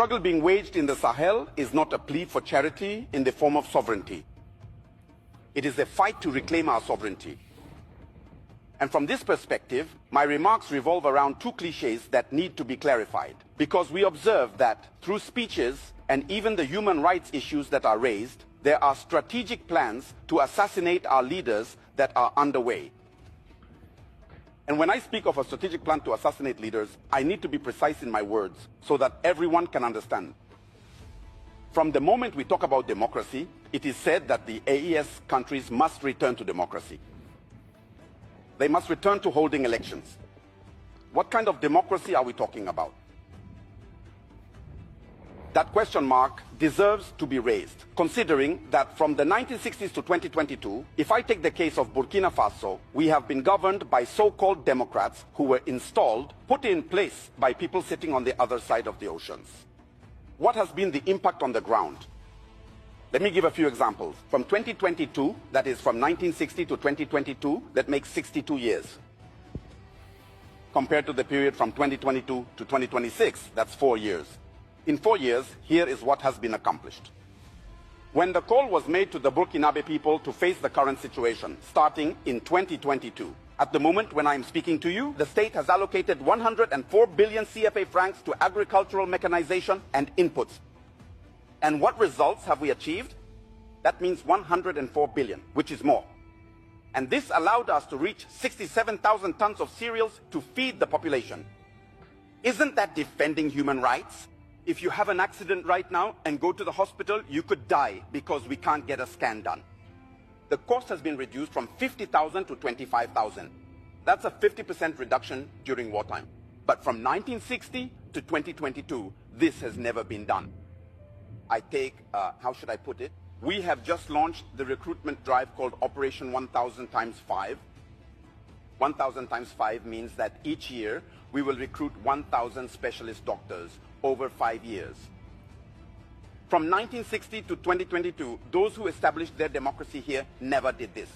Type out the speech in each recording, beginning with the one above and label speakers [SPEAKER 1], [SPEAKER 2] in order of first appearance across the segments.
[SPEAKER 1] struggle being waged in the Sahel is not a plea for charity in the form of sovereignty. It is a fight to reclaim our sovereignty. And from this perspective, my remarks revolve around two cliches that need to be clarified. Because we observe that through speeches and even the human rights issues that are raised, there are strategic plans to assassinate our leaders that are underway. And when I speak of a strategic plan to assassinate leaders, I need to be precise in my words so that everyone can understand. From the moment we talk about democracy, it is said that the AES countries must return to democracy. They must return to holding elections. What kind of democracy are we talking about? That question mark deserves to be raised, considering that from the 1960s to 2022, if I take the case of Burkina Faso, we have been governed by so-called Democrats who were installed, put in place by people sitting on the other side of the oceans. What has been the impact on the ground? Let me give a few examples. From 2022, that is from 1960 to 2022, that makes 62 years. Compared to the period from 2022 to 2026, that's 4 years. In 4 years, here is what has been accomplished. When the call was made to the Burkinabe people to face the current situation, starting in 2022, at the moment when I am speaking to you, the state has allocated 104 billion CFA francs to agricultural mechanization and inputs. And what results have we achieved? That means 104 billion, which is more. And this allowed us to reach 67,000 tons of cereals to feed the population. Isn't that defending human rights? If you have an accident right now and go to the hospital, you could die because we can't get a scan done. The cost has been reduced from 50,000 to 25,000. That's a 50% reduction during wartime. But from 1960 to 2022, this has never been done. I take, how should I put it? We have just launched the recruitment drive called Operation 1000 times 5. 1000 times 5 means that each year we will recruit 1,000 specialist doctors over 5 years. From 1960 to 2022, those who established their democracy here never did this.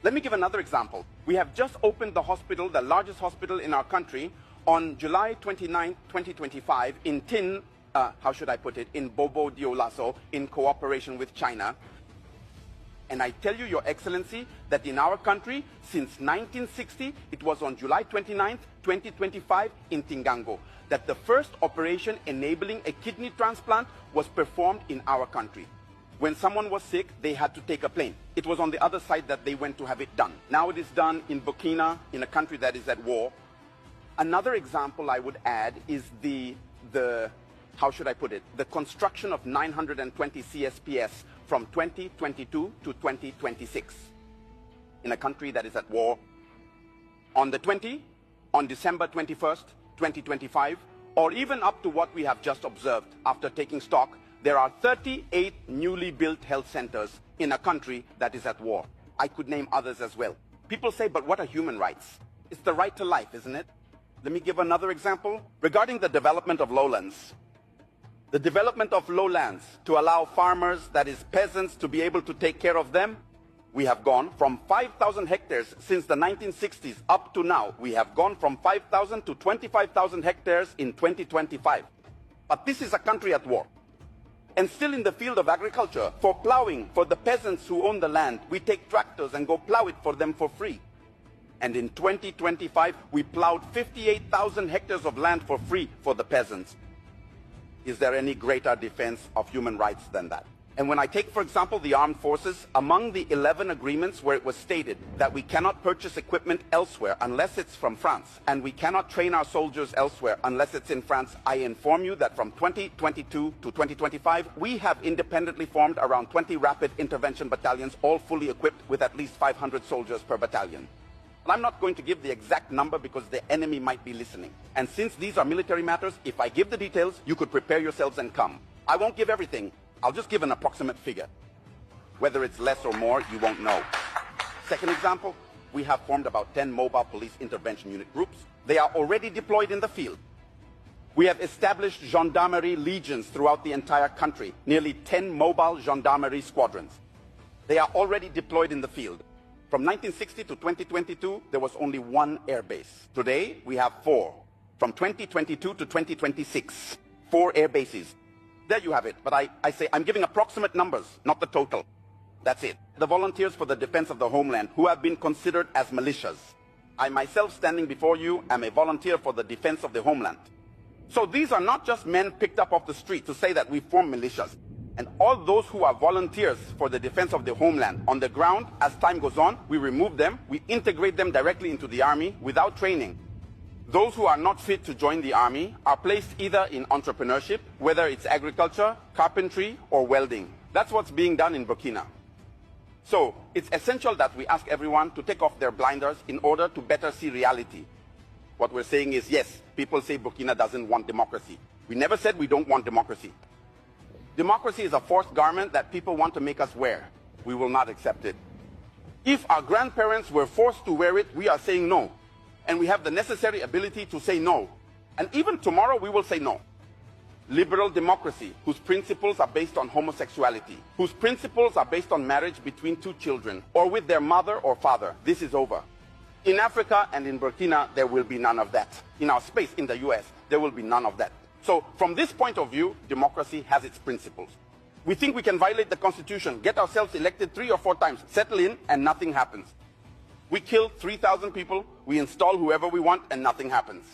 [SPEAKER 1] Let me give another example. We have just opened the hospital, the largest hospital in our country, on July 29, 2025 in how should I put it, in Bobo Dioulasso, in cooperation with China. And I tell you, Your Excellency, that in our country, since 1960, it was on July 29, 2025 in Tingango, that the first operation enabling a kidney transplant was performed in our country. When someone was sick, they had to take a plane. It was on the other side that they went to have it done. Now it is done in Burkina, in a country that is at war. Another example I would add is how should I put it, the construction of 920 CSPS from 2022 to 2026 in a country that is at war. On December 21st, 2025, or even up to what we have just observed after taking stock, there are 38 newly built health centers in a country that is at war. I could name others as well. People say, but what are human rights? It's the right to life, isn't it? Let me give another example. Regarding the development of lowlands, the development of lowlands to allow farmers, that is peasants, to be able to take care of them, we have gone from 5,000 hectares since the 1960s up to now. We have gone from 5,000 to 25,000 hectares in 2025. But this is a country at war. And still in the field of agriculture, for plowing, for the peasants who own the land, we take tractors and go plow it for them for free. And in 2025, we plowed 58,000 hectares of land for free for the peasants. Is there any greater defense of human rights than that? And when I take, for example, the armed forces, among the 11 agreements where it was stated that we cannot purchase equipment elsewhere unless it's from France, and we cannot train our soldiers elsewhere unless it's in France, I inform you that from 2022 to 2025, we have independently formed around 20 rapid intervention battalions, all fully equipped with at least 500 soldiers per battalion. And I'm not going to give the exact number because the enemy might be listening. And since these are military matters, if I give the details, you could prepare yourselves and come. I won't give everything. I'll just give an approximate figure. Whether it's less or more, you won't know. Second example, we have formed about 10 mobile police intervention unit groups. They are already deployed in the field. We have established gendarmerie legions throughout the entire country, nearly 10 mobile gendarmerie squadrons. They are already deployed in the field. From 1960 to 2022, there was only 1 airbase. Today, we have 4. From 2022 to 2026, 4 air bases. There you have it. But I say I'm giving approximate numbers, not the total. That's it. The volunteers for the defense of the homeland who have been considered as militias. I myself, standing before you, am a volunteer for the defense of the homeland. So these are not just men picked up off the street to say that we form militias. And all those who are volunteers for the defense of the homeland on the ground, as time goes on, we remove them, we integrate them directly into the army without training. Those who are not fit to join the army are placed either in entrepreneurship, whether it's agriculture, carpentry, or welding. That's what's being done in Burkina. So it's essential that we ask everyone to take off their blinders in order to better see reality. What we're saying is, yes, people say Burkina doesn't want democracy. We never said we don't want democracy. Democracy is a forced garment that people want to make us wear. We will not accept it. If our grandparents were forced to wear it, we are saying no. And we have the necessary ability to say no. And even tomorrow we will say no. Liberal democracy, whose principles are based on homosexuality, whose principles are based on marriage between 2 children, or with their mother or father, this is over. In Africa and in Burkina, there will be none of that. In our space, in the US, there will be none of that. So from this point of view, democracy has its principles. We think we can violate the Constitution, get ourselves elected 3 or 4 times, settle in, and nothing happens. We kill 3,000 people, we install whoever we want, and nothing happens.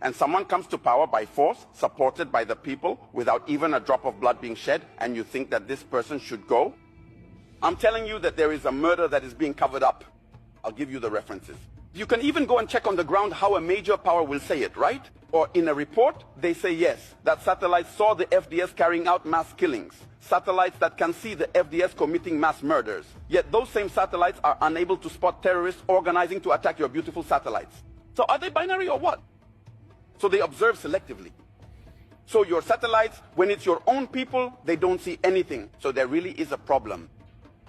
[SPEAKER 1] And someone comes to power by force, supported by the people, without even a drop of blood being shed, and you think that this person should go? I'm telling you that there is a murder that is being covered up. I'll give you the references. You can even go and check on the ground how a major power will say it, right? Or in a report, they say yes, that satellites saw the FDS carrying out mass killings. Satellites that can see the FDS committing mass murders. Yet those same satellites are unable to spot terrorists organizing to attack your beautiful satellites. So are they binary or what? So they observe selectively. So your satellites, when it's your own people, they don't see anything. So there really is a problem.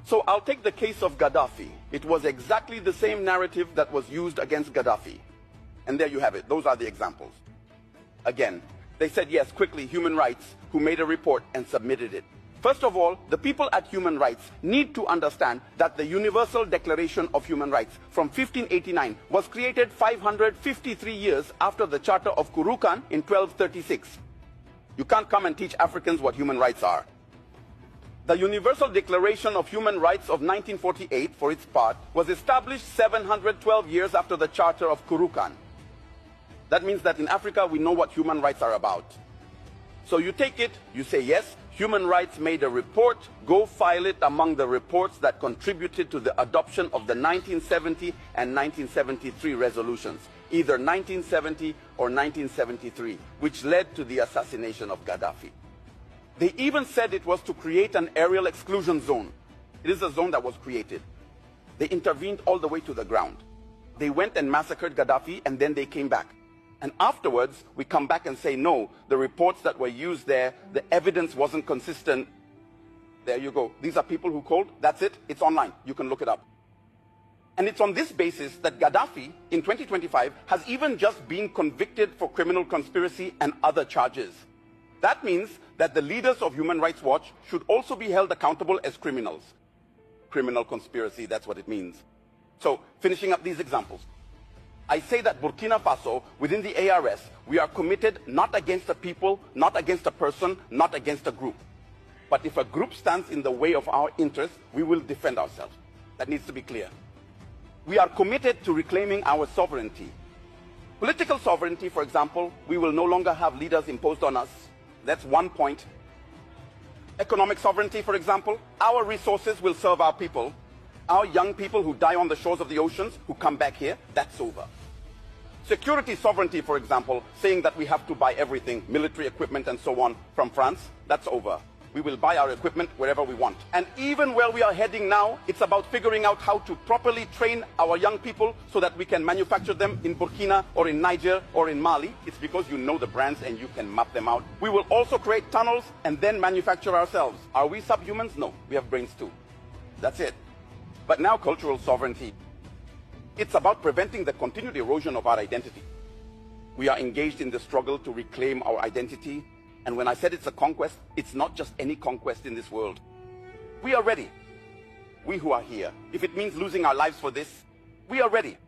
[SPEAKER 1] So I'll take the case of Gaddafi. It was exactly the same narrative that was used against Gaddafi. And there you have it. Those are the examples. Again, they said yes, quickly, human rights, who made a report and submitted it. First of all, the people at Human Rights need to understand that the Universal Declaration of Human Rights from 1589 was created 553 years after the Charter of Kurukan in 1236. You can't come and teach Africans what human rights are. The Universal Declaration of Human Rights of 1948, for its part, was established 712 years after the Charter of Kurukan. That means that in Africa we know what human rights are about. So you take it, you say yes, Human Rights made a report, go file it among the reports that contributed to the adoption of the 1970 and 1973 resolutions, either 1970 or 1973, which led to the assassination of Gaddafi. They even said it was to create an aerial exclusion zone. It is a zone that was created. They intervened all the way to the ground. They went and massacred Gaddafi, and then they came back. And afterwards, we come back and say, no, the reports that were used there, the evidence wasn't consistent. There you go. These are people who called. That's it. It's online. You can look it up. And it's on this basis that Gaddafi, in 2025, has even just been convicted for criminal conspiracy and other charges. That means that the leaders of Human Rights Watch should also be held accountable as criminals. Criminal conspiracy, that's what it means. So, finishing up these examples. I say that Burkina Faso, within the ARS, we are committed not against a people, not against a person, not against a group. But if a group stands in the way of our interests, we will defend ourselves. That needs to be clear. We are committed to reclaiming our sovereignty. Political sovereignty, for example, we will no longer have leaders imposed on us. That's one point. Economic sovereignty, for example, our resources will serve our people. Our young people who die on the shores of the oceans, who come back here, that's over. Security sovereignty, for example, saying that we have to buy everything, military equipment and so on, from France, that's over. We will buy our equipment wherever we want. And even where we are heading now, it's about figuring out how to properly train our young people so that we can manufacture them in Burkina or in Niger or in Mali. It's because you know the brands and you can map them out. We will also create tunnels and then manufacture ourselves. Are we subhumans? No, we have brains too. That's it. But now cultural sovereignty. It's about preventing the continued erosion of our identity. We are engaged in the struggle to reclaim our identity. And when I said it's a conquest, it's not just any conquest in this world. We are ready. We who are here. If it means losing our lives for this, we are ready.